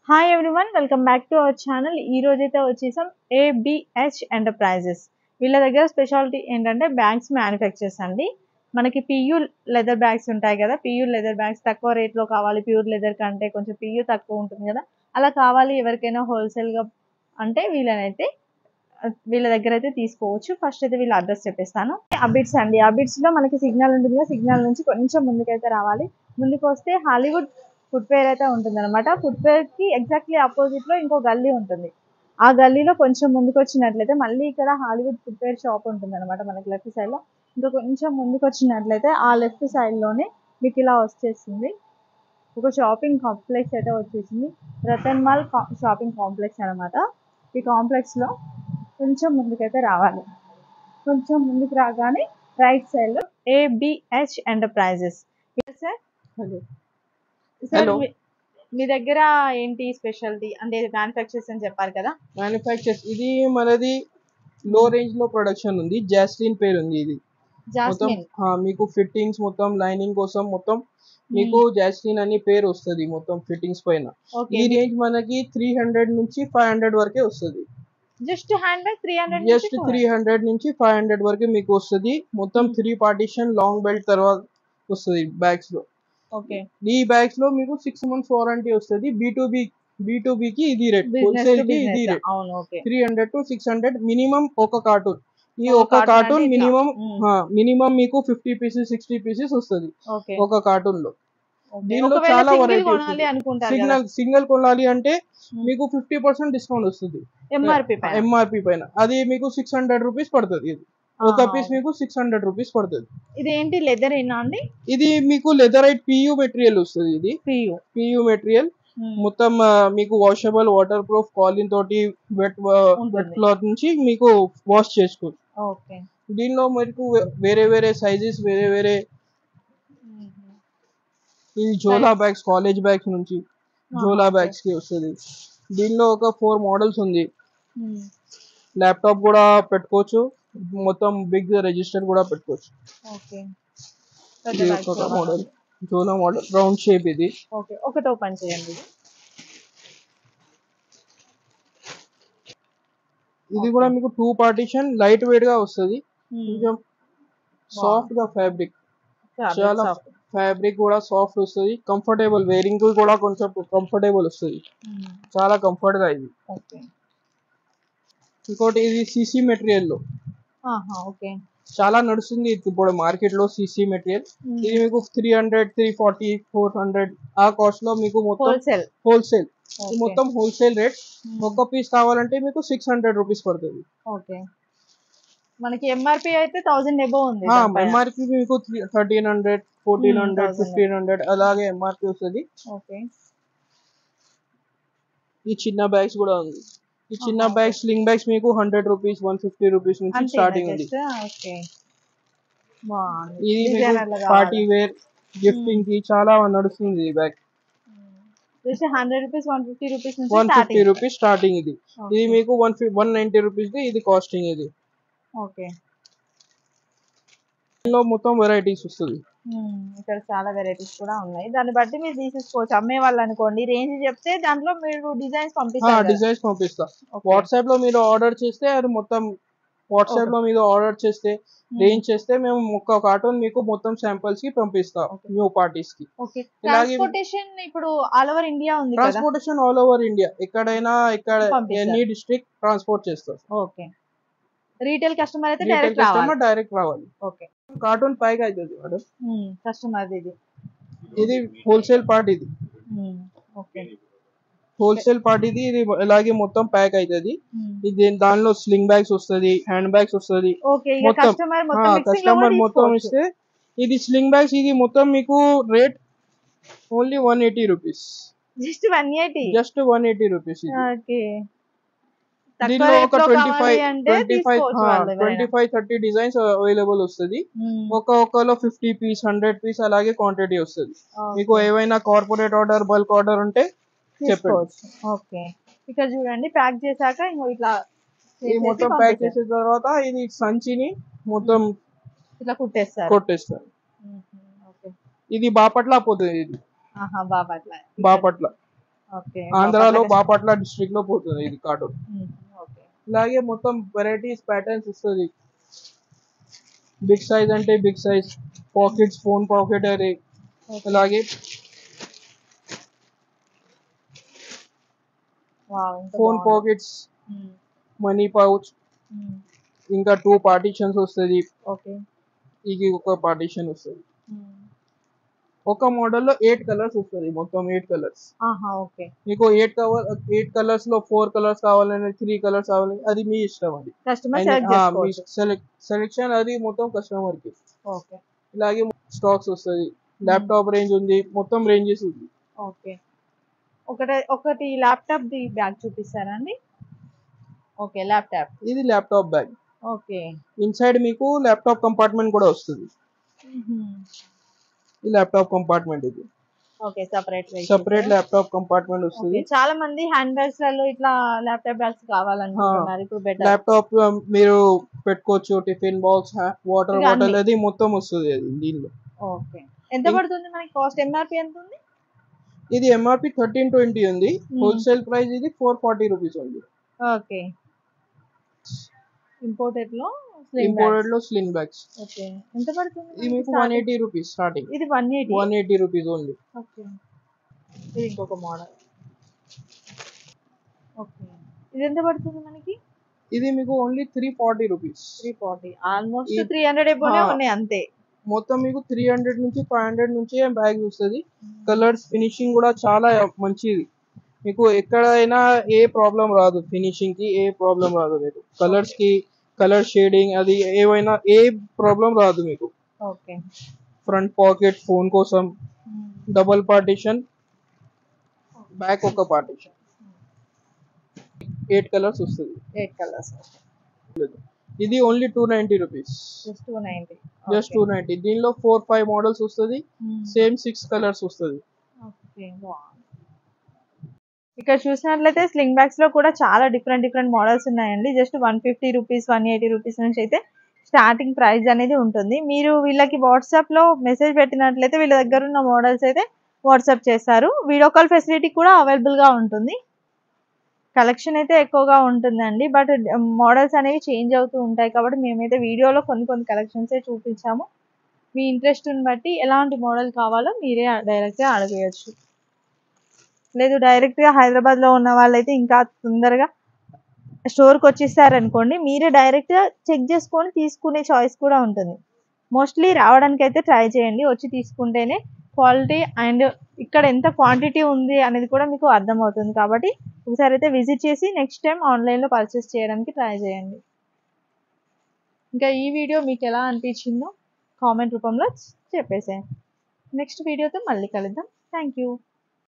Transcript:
Hi everyone, welcome back to our channel. ఈ రోజైతే వచ్చేసాం ఏబిహెచ్ ఎంటర్ప్రైజెస్. వీళ్ళ దగ్గర స్పెషాలిటీ ఏంటంటే బ్యాగ్స్ మ్యానుఫ్యాక్చర్స్ అండి. మనకి పియూ లెదర్ బ్యాగ్స్ ఉంటాయి కదా, పియూ లెదర్ బ్యాగ్స్ తక్కువ రేట్లో కావాలి, ప్యూర్ లెదర్ కంటే కొంచెం పియూ తక్కువ ఉంటుంది కదా, అలా కావాలి ఎవరికైనా హోల్సేల్గా అంటే వీళ్ళ దగ్గర అయితే తీసుకోవచ్చు. ఫస్ట్ అయితే వీళ్ళ అడ్రస్ చెప్పేస్తాను. అబిట్స్ అండి, అబిట్స్లో మనకి సిగ్నల్ ఉంటుంది కదా, సిగ్నల్ నుంచి కొంచెం ముందుకైతే రావాలి. ముందుకు వస్తే హాలీవుడ్ ఫుట్వేర్ అయితే ఉంటుంది అనమాట. ఫుట్వేర్ కి ఎగ్జాక్ట్లీ ఆపోజిట్ లో ఇంకో గల్లీ ఉంటుంది. ఆ గల్లీలో కొంచెం ముందుకు వచ్చినట్లయితే మళ్ళీ ఇక్కడ హాలీవుడ్ ఫుట్వేర్ షాప్ ఉంటుంది అనమాట. మనకి లెఫ్ట్ సైడ్ లో ఇంకా కొంచెం ముందుకు వచ్చినట్లయితే ఆ లెఫ్ట్ సైడ్ లోనే మీకు ఇలా వచ్చేసింది ఒక షాపింగ్ కాంప్లెక్స్ అయితే వచ్చేసింది. రతన్ మాల్ షాపింగ్ కాంప్లెక్స్ అనమాట. ఈ కాంప్లెక్స్ లో కొంచెం ముందుకైతే రావాలి. కొంచెం ముందుకు రాగానే రైట్ సైడ్ లో ఏబిహెచ్ ఎంటర్ప్రైజెస్. సార్ సార్, హలో, మీ దగ్గర ఏంటి స్పెషాలిటీ అంటే మ్యానుఫ్యాక్చర్స్ అని చెప్పారు కదా. మ్యానుఫ్యాక్చర్స్ ఇది మనది లో రేంజ్ లో ప్రొడక్షన్ ఉంది. జాస్లిన్ పేరు ఉంది. ఇది మొత్తం జాస్మిన్. మీకు ఫిట్టింగ్స్ మొత్తం లైనింగ్ కోసం మొత్తం మీకు జాస్లిన్ అని పేరు వస్తుంది మొత్తం ఫిట్టింగ్స్ పైన. ఈ రేంజ్ మనకి 300 నుంచి 500 వరకే వస్తుంది. జస్ట్ హ్యాండ్ బ్యాగ్ 300 జస్ట్ 300 నుంచి 500 వరకు మీకు వస్తుంది. మొత్తం 3 పార్టీషన్ లాంగ్ బెల్ట్ తర్వాత వస్తుంది బ్యాగ్స్ లో. ఓకే, ఈ బ్యాగ్స్ లో మీకు 6 months వారంటీ వస్తుంది. B2B కి ఇది రేట్, హోల్సేల్ కి ఇది రేట్. అవును. ఓకే, 300 to 600 మినిమం ఒక కార్టూన్. ఈ ఒక ఒక carton కార్టూన్ అంటే ఇట్లా. మినిమం మీకు 50 పీసెస్ 60 పీసెస్ వస్తుంది ఓకే, ఒక కార్టూన్ లో. దీనిలో ఒకవేళ చాలా సింగిల్ వెరైటీ కొనాలి వస్తుంది. అనుకుంటారు కదా, సింగిల్ కొనాలి అంటే మీకు 50% డిస్కౌంట్ వస్తుంది ఎంఆర్పి పైన. అది మీకు 600 రూపీస్ పడుతుంది. ఇది ఒక పీస్ మీకు 600 రూపీస్ పడుతుంది. ఇది ఏంటి లెదర్ ఏనా అండి? ఇది మీకు లెదరైట్ పియూ మెటీరియల్ వస్తుంది. ఇది పియూ మెటీరియల్ మొత్తం మీకు వాషబుల్, వాటర్ ప్రూఫ్, కాలిన్ తోటి వెట్ క్లాత్ నుంచి మీకు వాష్ చేసుకోవచ్చు. ఓకే, దీనిలో మీకు వేరే వేరే సైజెస్, వేరే వేరే ఈ జోలా బ్యాగ్స్, కాలేజ్ బ్యాగ్స్ నుంచి జోలా బ్యాగ్స్ కి వస్తుంది. దీనిలో ఒక 4 మోడల్స్ ఉంది. ల్యాప్టాప్ కూడా పెట్టుకోవచ్చు, మొత్తం బిగ్ రిజిస్టర్ కూడా పెట్టుకోవచ్చు. ఇది ఒక మోడల్, జోలా మోడల్, రౌండ్ షేప్. ఇది ఒకటి ఓపెన్ చేయండి. ఇది కూడా మీకు 2 పార్టీషన్, లైట్ వెయిట్ గా వస్తుంది. కొంచెం సాఫ్ట్ గా ఫ్యాబ్రిక్, చాలా ఫ్యాబ్రిక్ కూడా సాఫ్ట్ వస్తుంది. కంఫర్టబుల్, వేరింగ్ కూడా కొంచెం కంఫర్టబుల్ వస్తుంది, చాలా కంఫర్ట్ గా. ఇది ఇంకోటి ఇది సిసి మెటీరియల్ లో చాలా నడుస్తుంది ఇప్పుడు మార్కెట్ లో. సిసి మెటీరియల్ ఇది మీకు 300, 340, 400 ఆ కాస్ట్ లో మీకు మొత్తం హోల్సేల్. మొత్తం హోల్సేల్ రేట్. ఒక్క పీస్ కావాలంటే మీకు 600 రూపీస్ పడుతుంది. మనకి ఎంఆర్పి అయితే 1000 ఎబో ఉంది. ఎంఆర్పి మీకు 1300, 1400, 1500 అలాగే ఎంఆర్పి వస్తుంది. ఈ చిన్న బ్యాగ్స్ కూడా ఉంది. ఈ చిన్న బ్యాగ్స్, స్లింగ్ బ్యాగ్స్ మీకు 100 రూపీస్, 150 రూపీస్ నుంచి స్టార్టింగ్ ఉంది. ఇది మీకు పార్టీ వేర్, గిఫ్టింగ్ కి చాలా నడుస్తుంది. ఈ బ్యాగ్ 100 రూపీస్, 150 రూపీస్ నుంచి 150 రూపీస్ స్టార్టింగ్. ఇది మీకు 190 రూపీస్ ఇది కాస్టింగ్. ఇది దీనిలో మొత్తం వెరైటీస్ వస్తుంది. ఇక్కడ చాలా వెరైటీస్ కూడా ఉన్నాయి. దాన్ని బట్టి మీరు తీసేసుకోవచ్చు. అమ్మే వాళ్ళు అనుకోండి, రేంజ్ చెప్తే దాంట్లో మీరు డిజైన్స్ పంపిస్తా. వాట్సాప్ లో మీరు ఆర్డర్ చేస్తే అది మొత్తం వాట్సాప్ లో మీరు ఆర్డర్ చేస్తే, రేంజ్ చేస్తే మేము ఒక కార్టూన్ మీకు మొత్తం శాంపిల్స్ కి పంపిస్తాం న్యూ పార్టీస్ కి. ట్రాన్స్పోర్టేషన్ ఇప్పుడు ఆల్ ఓవర్ ఇండియా ఉంది. ట్రాన్స్పోర్టేషన్ ఆల్ ఓవర్ ఇండియా, ఎక్కడైనా ఎనీ డిస్ట్రిక్ట్ ట్రాన్స్పోర్ట్ చేస్తారు. రీటైల్ కస్టమర్ అయితే డైరెక్ట్ రావాలి. కార్టూన్ పైకి అవుతుంది మేడం కస్టమర్. ఇది హోల్సేల్ పార్ట్. ఇది హోల్సేల్ పార్ట్. ఇది ఇలాగే మొత్తం ప్యాక్ అవుతుంది. ఇది దానిలో స్లింగ్ బ్యాగ్స్ వస్తుంది, హ్యాండ్ బ్యాగ్స్ వస్తుంది. కస్టమర్ మొత్తం ఇస్తే ఇది స్లింగ్ బ్యాగ్స్. ఇది మొత్తం మీకు rate only 180 rupees. Just 180 rupees. దీనిలో ఒక 25-30 డిజైన్స్ అవైలబుల్ వస్తుంది. ఒక్కొక్కలో 50 పీస్, 100 పీస్ అలాగే క్వాంటిటీ వస్తుంది. మీకు ఏవైనా కార్పొరేట్ ఆర్డర్, బల్క్ ఆర్డర్ ఉంటే చెప్పండి. ఇక్కడ చూడండి, ప్యాక్ చేశాక ఇట్లా మొత్తం ప్యాక్ చేసిన తర్వాత ఇది సంచిని మొత్తం ఇట్లా కొట్టేస్తారు. ఇది బాపట్ల పోతుంది. ఇది బాపట్ల ఓకే. ఆంధ్రాలో బాపట్ల బాపట్ల డిస్ట్రిక్ట్ లో పోతుంది ఇది కార్టూన్. ఓకే. ఇలాగే మొత్తం వెరైటీస్ ప్యాటర్న్స్ వస్తుంది. బిగ్ సైజ్ అంటే big size pockets, phone pocket అది, అలాగే ఫోన్ పాకెట్స్, మనీ పౌచ్, ఇంకా 2 పార్టీషన్స్ వస్తుంది. ఓకే. ఇది ఒక పార్టీషన్ వస్తుంది. ఒక మోడల్లో 8 కలర్స్ వస్తుంది, మొత్తం 8 కలర్స్. ఓకే. మీకు 8 కలర్స్ లో 4 కలర్స్ కావాలని, 3 కలర్స్ కావాలని, అది మీ ఇష్టం. అది కస్టమర్ సెలెక్ట్ చేసుకోవచ్చు. సెలెక్షన్ అది మొత్తం కస్టమర్ కి. ఓకే. ఇలాగే స్టాక్స్ వస్తుంది. ల్యాప్టాప్ రేంజ్ ఉంది, మొత్తం రేంజెస్ ఉంది. ఓకే. ఒకటి ల్యాప్టాప్ ది బ్యాగ్ చూపిస్తారా అండి? ఓకే. ల్యాప్టాప్. ఇది ల్యాప్టాప్ బ్యాగ్. ఓకే. ఇన్సైడ్ మీకు ల్యాప్టాప్ కంపార్ట్మెంట్ కూడా వస్తుంది. ఈ ల్యాప్టాప్ కంపార్ట్మెంట్ ఇది. ఓకే. సెపరేట్ ల్యాప్టాప్ కంపార్ట్మెంట్ వస్తుంది. చాలా మంది హ్యాండ్ బ్యాగ్స్ లలో ఇట్లా ల్యాప్టాప్ బ్యాగ్స్ కావాలనుకుంటున్నారు. ఇప్పుడు బెటర్ ల్యాప్టాప్ మీరు పెట్టుకోవచ్చు, టిఫిన్ బాక్స్, వాటర్ బాటిల్ అది మొత్తం వస్తుంది అది దీనిలో. ఓకే. ఎంత పడుతుంది మనకి కాస్ట్? ఎంఆర్పి ఎంత ఉంది? ఇది ఎంఆర్పి 1320 ఉంది. హోల్సేల్ ప్రైస్ ఇది 440 రూపీస్ ఉంది. ఓకే. ఇంపోర్టెడ్ లో స్లిమ్ బ్యాగ్స్. ఓకే. ఎంత పడుతుంది? ఇది మీకు 180 రూపీస్ స్టార్టింగ్. ఇది 180 రూపీస్ ఓన్లీ. ఓకే. ఇది ఇంకొక మోడల్. ఓకే. ఇది ఎంత పడుతుంది మనకి? ఇది మీకు ఓన్లీ 340 రూపీస్. 340. ఆల్మోస్ట్ 300 ఎబోనే ఉన్నాయి అంతే. మొత్తం మీకు 300 నుంచి 500 నుంచి బ్యాగ్ వస్తుంది. కలర్స్ ఫినిషింగ్ కూడా చాలా మంచిది. మీకు ఎక్కడైనా ఏ ప్రాబ్లం రాదు, ఫినిషింగ్ కి ఏ ప్రాబ్లం రాదు మీకు. కలర్స్ కి కలర్ షేడింగ్ అది ఏవైనా ఏ ప్రాబ్లం రాదు మీకు. ఓకే. ఫ్రంట్ పాకెట్ ఫోన్ కోసం, డబుల్ పార్టీషన్, బ్యాక్ ఒక పార్టీషన్, 8 కలర్స్ వస్తుంది. 8 కలర్స్. ఇది ఓన్లీ 290 రూపీస్. జస్ట్ 290. దీనిలో 4-5 మోడల్స్ వస్తుంది. సేమ్ 6 కలర్స్ వస్తుంది. ఇక్కడ చూసినట్లయితే స్లింగ్ బ్యాగ్స్ లో కూడా చాలా డిఫరెంట్ మోడల్స్ ఉన్నాయండి. జస్ట్ 150 రూపీస్, 180 రూపీస్ నుంచి అయితే స్టార్టింగ్ ప్రైస్ అనేది ఉంటుంది. మీరు వీళ్ళకి వాట్సాప్ లో మెసేజ్ పెట్టినట్లయితే వీళ్ళ దగ్గర ఉన్న మోడల్స్ అయితే వాట్సాప్ చేస్తారు. వీడియో కాల్ ఫెసిలిటీ కూడా అవైలబుల్ గా ఉంటుంది. కలెక్షన్ అయితే ఎక్కువగా ఉంటుందండి. బట్ మోడల్స్ అనేవి చేంజ్ అవుతూ ఉంటాయి కాబట్టి మేమైతే వీడియోలో కొన్ని కలెక్షన్సే చూపించాము. మీ ఇంట్రెస్ట్ని బట్టి ఎలాంటి మోడల్ కావాలో మీరే డైరెక్ట్గా అడగవచ్చు. లేదు డైరెక్ట్గా హైదరాబాద్లో ఉన్న వాళ్ళైతే ఇంకా తొందరగా స్టోర్కి వచ్చేసారనుకోండి, మీరే డైరెక్ట్గా చెక్ చేసుకొని తీసుకునే చాయిస్ కూడా ఉంటుంది. మోస్ట్లీ రావడానికి అయితే ట్రై చేయండి. వచ్చి తీసుకుంటేనే క్వాలిటీ అండ్ ఇక్కడ ఎంత క్వాంటిటీ ఉంది అనేది కూడా మీకు అర్థమవుతుంది. కాబట్టి ఒకసారి అయితే విజిట్ చేసి నెక్స్ట్ టైం ఆన్లైన్లో పర్చేస్ చేయడానికి ట్రై చేయండి. ఇంకా ఈ వీడియో మీకు ఎలా అనిపించిందో కామెంట్ రూపంలో చెప్పేసేయండి. నెక్స్ట్ వీడియోతో మళ్ళీ కలుద్దాం. Thank you.